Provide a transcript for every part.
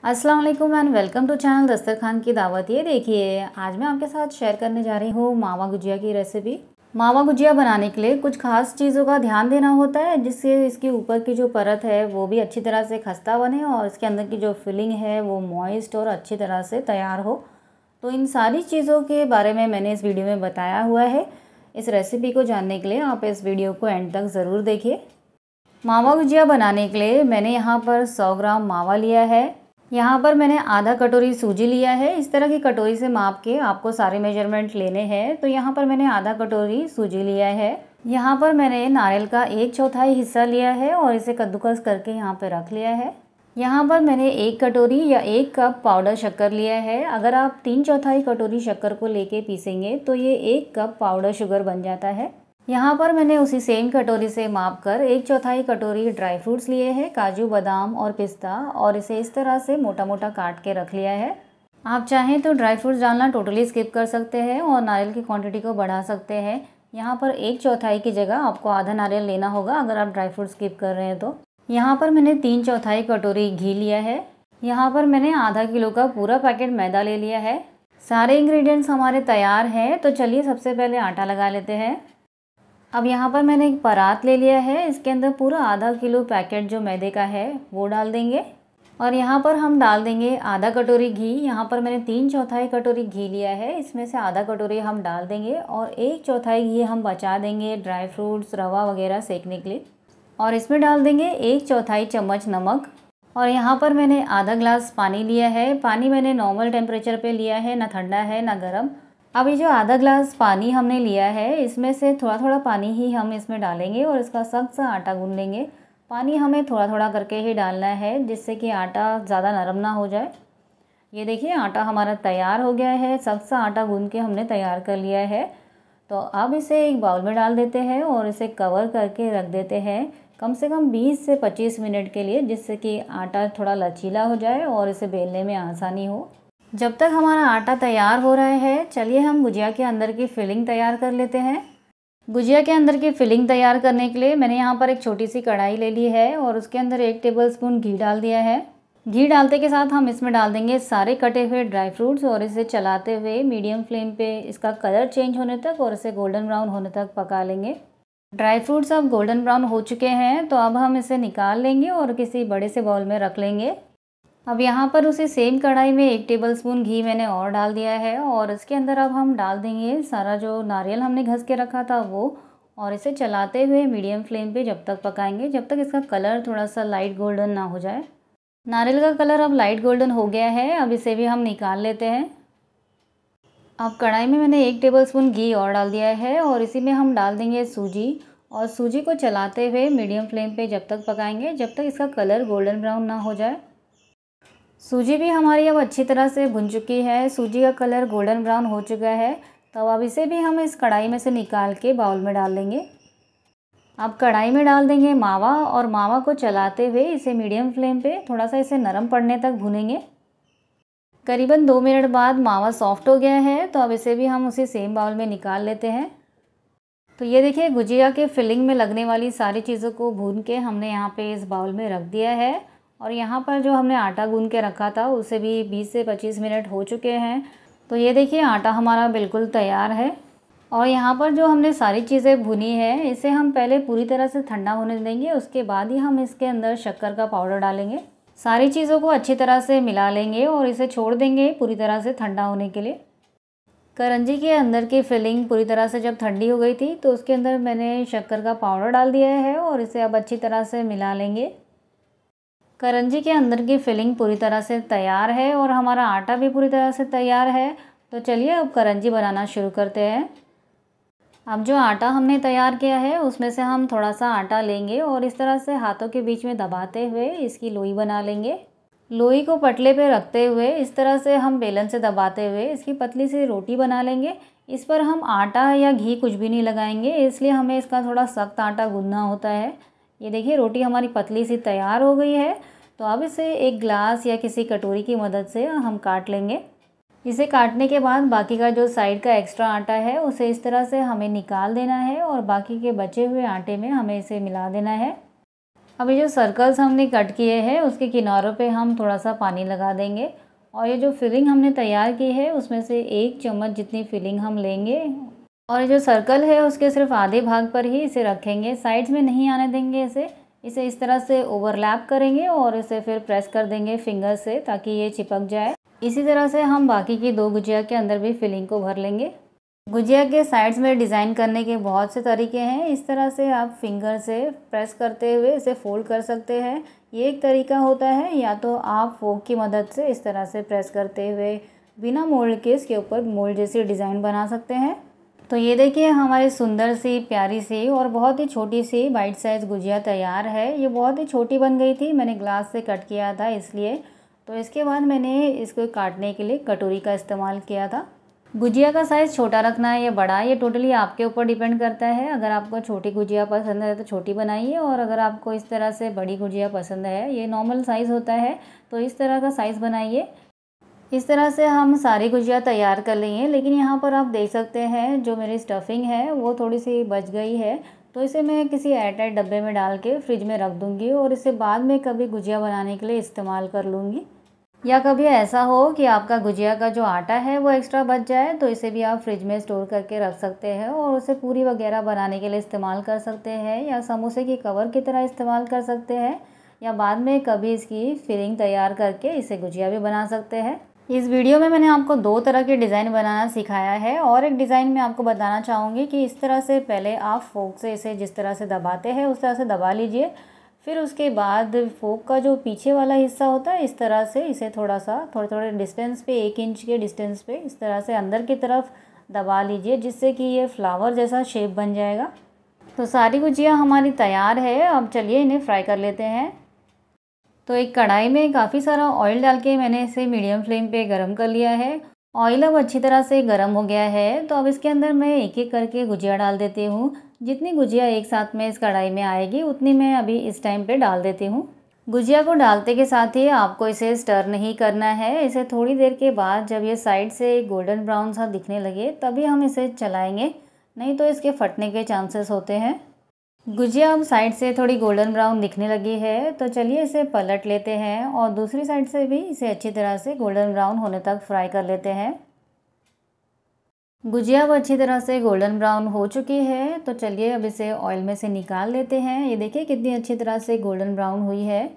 अस्सलाम वालेकुम and welcome to channel दस्तरखान की दावत। ये देखिए, आज मैं आपके साथ शेयर करने जा रही हूँ मावा गुजिया की रेसिपी। मावा गुजिया बनाने के लिए कुछ खास चीज़ों का ध्यान देना होता है, जिससे इसके ऊपर की जो परत है वो भी अच्छी तरह से खस्ता बने और इसके अंदर की जो फिलिंग है वो मॉइस्ट और अच्छी तरह से तैयार हो। तो इन सारी चीज़ों के बारे में मैंने इस वीडियो में बताया हुआ है। इस रेसिपी को जानने के लिए आप इस वीडियो को एंड तक ज़रूर देखिए। मावा गुजिया बनाने के लिए मैंने यहाँ पर 100 ग्राम मावा लिया है। यहाँ पर मैंने आधा कटोरी सूजी लिया है। इस तरह की कटोरी से माप के आपको सारे मेजरमेंट लेने हैं। तो यहाँ पर मैंने आधा कटोरी सूजी लिया है। यहाँ पर मैंने नारियल का 1/4 हिस्सा लिया है और इसे कद्दूकस करके यहाँ पे रख लिया है। यहाँ पर मैंने 1 कटोरी या 1 कप पाउडर शक्कर लिया है। अगर आप 3/4 कटोरी शक्कर को लेके पीसेंगे तो ये 1 कप पाउडर शुगर बन जाता है। यहाँ पर मैंने उसी सेम कटोरी से माप कर 1/4 कटोरी ड्राई फ्रूट्स लिए हैं, काजू, बादाम और पिस्ता, और इसे इस तरह से मोटा मोटा काट के रख लिया है। आप चाहें तो ड्राई फ्रूट्स डालना टोटली स्किप कर सकते हैं और नारियल की क्वांटिटी को बढ़ा सकते हैं। यहाँ पर 1/4 की जगह आपको आधा नारियल लेना होगा अगर आप ड्राई फ्रूट स्किप कर रहे हैं तो। यहाँ पर मैंने 3/4 कटोरी घी लिया है। यहाँ पर मैंने आधा किलो का पूरा पैकेट मैदा ले लिया है। सारे इंग्रेडिएंट्स हमारे तैयार हैं, तो चलिए सबसे पहले आटा लगा लेते हैं। अब यहाँ पर मैंने एक परात ले लिया है। इसके अंदर पूरा आधा किलो पैकेट जो मैदे का है वो डाल देंगे और यहाँ पर हम डाल देंगे आधा कटोरी घी। यहाँ पर मैंने 3/4 कटोरी घी लिया है, इसमें से आधा कटोरी हम डाल देंगे और 1/4 घी हम बचा देंगे ड्राई फ्रूट्स, रवा वगैरह सेकने के लिए। और इसमें डाल देंगे 1/4 चम्मच नमक। और यहाँ पर मैंने आधा ग्लास पानी लिया है। पानी मैंने नॉर्मल टेम्परेचर पे लिया है, ना ठंडा है ना गर्म। अब ये जो आधा ग्लास पानी हमने लिया है, इसमें से थोड़ा थोड़ा पानी ही हम इसमें डालेंगे और इसका सख्त सा आटा गूंद लेंगे। पानी हमें थोड़ा थोड़ा करके ही डालना है, जिससे कि आटा ज़्यादा नरम ना हो जाए। ये देखिए, आटा हमारा तैयार हो गया है। सख्त सा आटा गूंद के हमने तैयार कर लिया है। तो अब इसे एक बाउल में डाल देते हैं और इसे कवर करके रख देते हैं कम से कम 20 से 25 मिनट के लिए, जिससे कि आटा थोड़ा लचीला हो जाए और इसे बेलने में आसानी हो। जब तक हमारा आटा तैयार हो रहा है, चलिए हम गुजिया के अंदर की फिलिंग तैयार कर लेते हैं। गुजिया के अंदर की फिलिंग तैयार करने के लिए मैंने यहाँ पर एक छोटी सी कढ़ाई ले ली है और उसके अंदर 1 टेबलस्पून घी डाल दिया है। घी डालते के साथ हम इसमें डाल देंगे सारे कटे हुए ड्राई फ्रूट्स और इसे चलाते हुए मीडियम फ्लेम पे इसका कलर चेंज होने तक और इसे गोल्डन ब्राउन होने तक पका लेंगे। ड्राई फ्रूट्स अब गोल्डन ब्राउन हो चुके हैं, तो अब हम इसे निकाल लेंगे और किसी बड़े से बाउल में रख लेंगे। अब यहाँ पर उसी सेम कढ़ाई में 1 टेबलस्पून घी मैंने और डाल दिया है और इसके अंदर अब हम डाल देंगे सारा जो नारियल हमने घस के रखा था वो, और इसे चलाते हुए मीडियम फ्लेम पे जब तक पकाएंगे जब तक इसका कलर थोड़ा सा लाइट गोल्डन ना हो जाए। नारियल का कलर अब लाइट गोल्डन हो गया है। अब इसे भी हम निकाल लेते हैं। अब कढ़ाई में मैंने 1 टेबलस्पून घी और डाल दिया है और इसी में हम डाल देंगे सूजी, और सूजी को चलाते हुए मीडियम फ्लेम पे जब तक पकाएंगे जब तक इसका कलर गोल्डन ब्राउन ना हो जाए। सूजी भी हमारी अब अच्छी तरह से भुन चुकी है। सूजी का कलर गोल्डन ब्राउन हो चुका है। तो अब इसे भी हम इस कढ़ाई में से निकाल के बाउल में डाल देंगे। अब कढ़ाई में डाल देंगे मावा और मावा को चलाते हुए इसे मीडियम फ्लेम पे थोड़ा सा इसे नरम पड़ने तक भुनेंगे। करीबन 2 मिनट बाद मावा सॉफ्ट हो गया है, तो अब इसे भी हम उसी सेम बाउल में निकाल लेते हैं। तो ये देखिए, गुजिया के फिलिंग में लगने वाली सारी चीज़ों को भून के हमने यहाँ पे इस बाउल में रख दिया है। और यहाँ पर जो हमने आटा गूंद के रखा था उसे भी 20 से 25 मिनट हो चुके हैं। तो ये देखिए, आटा हमारा बिल्कुल तैयार है। और यहाँ पर जो हमने सारी चीज़ें भुनी है, इसे हम पहले पूरी तरह से ठंडा होने देंगे, उसके बाद ही हम इसके अंदर शक्कर का पाउडर डालेंगे। सारी चीज़ों को अच्छी तरह से मिला लेंगे और इसे छोड़ देंगे पूरी तरह से ठंडा होने के लिए। करंजी के अंदर की फिलिंग पूरी तरह से जब ठंडी हो गई थी तो उसके अंदर मैंने शक्कर का पाउडर डाल दिया है और इसे अब अच्छी तरह से मिला लेंगे। करंजी के अंदर की फिलिंग पूरी तरह से तैयार है और हमारा आटा भी पूरी तरह से तैयार है। तो चलिए अब करंजी बनाना शुरू करते हैं। अब जो आटा हमने तैयार किया है उसमें से हम थोड़ा सा आटा लेंगे और इस तरह से हाथों के बीच में दबाते हुए इसकी लोई बना लेंगे। लोई को पटले पे रखते हुए इस तरह से हम बेलन से दबाते हुए इसकी पतली सी रोटी बना लेंगे। इस पर हम आटा या घी कुछ भी नहीं लगाएंगे, इसलिए हमें इसका थोड़ा सख्त आटा गूंदना होता है। ये देखिए, रोटी हमारी पतली सी तैयार हो गई है। तो अब इसे एक ग्लास या किसी कटोरी की मदद से हम काट लेंगे। इसे काटने के बाद बाकी का जो साइड का एक्स्ट्रा आटा है उसे इस तरह से हमें निकाल देना है और बाकी के बचे हुए आटे में हमें इसे मिला देना है। अब ये जो सर्कल्स हमने कट किए हैं उसके किनारों पे हम थोड़ा सा पानी लगा देंगे और ये जो फिलिंग हमने तैयार की है उसमें से 1 चम्मच जितनी फिलिंग हम लेंगे और ये जो सर्कल है उसके सिर्फ आधे भाग पर ही इसे रखेंगे, साइड्स में नहीं आने देंगे इसे इस तरह से ओवरलैप करेंगे और इसे फिर प्रेस कर देंगे फिंगर से ताकि ये चिपक जाए। इसी तरह से हम बाकी की 2 गुजिया के अंदर भी फिलिंग को भर लेंगे। गुजिया के साइड्स में डिज़ाइन करने के बहुत से तरीके हैं। इस तरह से आप फिंगर से प्रेस करते हुए इसे फोल्ड कर सकते हैं, ये एक तरीका होता है। या तो आप फोक की मदद से इस तरह से प्रेस करते हुए बिना मोल्ड के इसके ऊपर मोल्ड जैसी डिज़ाइन बना सकते हैं। तो ये देखिए हमारी सुंदर सी प्यारी सी और बहुत ही छोटी सी बाइट साइज़ गुजिया तैयार है। ये बहुत ही छोटी बन गई थी, मैंने ग्लास से कट किया था इसलिए। तो इसके बाद मैंने इसको काटने के लिए कटोरी का इस्तेमाल किया था। गुजिया का साइज़ छोटा रखना है या बड़ा, ये टोटली आपके ऊपर डिपेंड करता है। अगर आपको छोटी गुजिया पसंद है तो छोटी बनाइए और अगर आपको इस तरह से बड़ी गुजिया पसंद है, ये नॉर्मल साइज़ होता है, तो इस तरह का साइज़ बनाइए। इस तरह से हम सारी गुजिया तैयार कर लेंगे। लेकिन यहाँ पर आप देख सकते हैं जो मेरी स्टफिंग है वो थोड़ी सी बच गई है, तो इसे मैं किसी एयरटाइट डब्बे में डाल के फ्रिज में रख दूँगी और इसे बाद में कभी गुजिया बनाने के लिए इस्तेमाल कर लूँगी। या कभी ऐसा हो कि आपका गुजिया का जो आटा है वो एक्स्ट्रा बच जाए तो इसे भी आप फ्रिज में स्टोर करके रख सकते हैं और उसे पूरी वगैरह बनाने के लिए इस्तेमाल कर सकते हैं या समोसे की कवर की तरह इस्तेमाल कर सकते हैं या बाद में कभी इसकी फिलिंग तैयार करके इसे गुजिया भी बना सकते हैं। इस वीडियो में मैंने आपको 2 तरह के डिज़ाइन बनाना सिखाया है और एक डिज़ाइन में आपको बताना चाहूँगी कि इस तरह से पहले आप फोक से इसे जिस तरह से दबाते हैं उस तरह से दबा लीजिए। फिर उसके बाद फोक का जो पीछे वाला हिस्सा होता है इस तरह से इसे थोड़े डिस्टेंस पे 1 इंच के डिस्टेंस पे इस तरह से अंदर की तरफ दबा लीजिए, जिससे कि ये फ्लावर जैसा शेप बन जाएगा। तो सारी गुजिया हमारी तैयार है। अब चलिए इन्हें फ्राई कर लेते हैं। तो एक कढ़ाई में काफ़ी सारा ऑयल डाल के मैंने इसे मीडियम फ्लेम पे गरम कर लिया है। ऑयल अब अच्छी तरह से गरम हो गया है, तो अब इसके अंदर मैं एक एक करके गुजिया डाल देती हूँ। जितनी गुजिया एक साथ में इस कढ़ाई में आएगी उतनी मैं अभी इस टाइम पे डाल देती हूँ। गुजिया को डालते के साथ ही आपको इसे स्टर नहीं करना है। इसे थोड़ी देर के बाद जब ये साइड से गोल्डन ब्राउन सा दिखने लगे तभी हम इसे चलाएँगे, नहीं तो इसके फटने के चांसेस होते हैं। गुजिया अब साइड से थोड़ी गोल्डन ब्राउन दिखने लगी है, तो चलिए इसे पलट लेते हैं और दूसरी साइड से भी इसे अच्छी तरह से गोल्डन ब्राउन होने तक फ्राई कर लेते हैं। गुजिया अब अच्छी तरह से गोल्डन ब्राउन हो चुकी है, तो चलिए अब इसे ऑयल में से निकाल लेते हैं। ये देखिए कितनी अच्छी तरह से गोल्डन ब्राउन हुई है।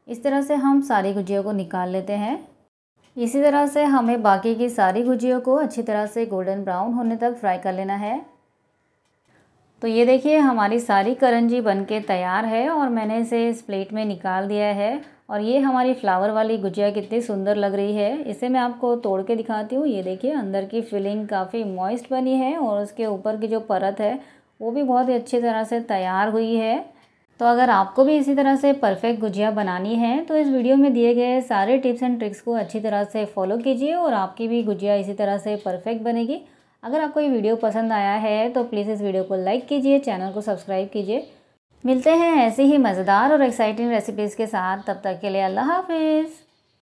इस तरह से हम सारी गुजिया को निकाल लेते हैं। इसी तरह से हमें बाकी की सारी गुजिया को अच्छी तरह से गोल्डन ब्राउन होने तक फ्राई कर लेना है। तो ये देखिए हमारी सारी करंजी बनके तैयार है और मैंने इसे इस प्लेट में निकाल दिया है। और ये हमारी फ्लावर वाली गुजिया कितनी सुंदर लग रही है, इसे मैं आपको तोड़ के दिखाती हूँ। ये देखिए अंदर की फिलिंग काफ़ी मॉइस्ट बनी है और उसके ऊपर की जो परत है वो भी बहुत ही अच्छी तरह से तैयार हुई है। तो अगर आपको भी इसी तरह से परफेक्ट गुजिया बनानी है तो इस वीडियो में दिए गए सारे टिप्स एंड ट्रिक्स को अच्छी तरह से फॉलो कीजिए और आपकी भी गुजिया इसी तरह से परफेक्ट बनेगी। अगर आपको ये वीडियो पसंद आया है तो प्लीज़ इस वीडियो को लाइक कीजिए, चैनल को सब्सक्राइब कीजिए। मिलते हैं ऐसे ही मज़ेदार और एक्साइटिंग रेसिपीज़ के साथ, तब तक के लिए अल्लाह हाफिज़।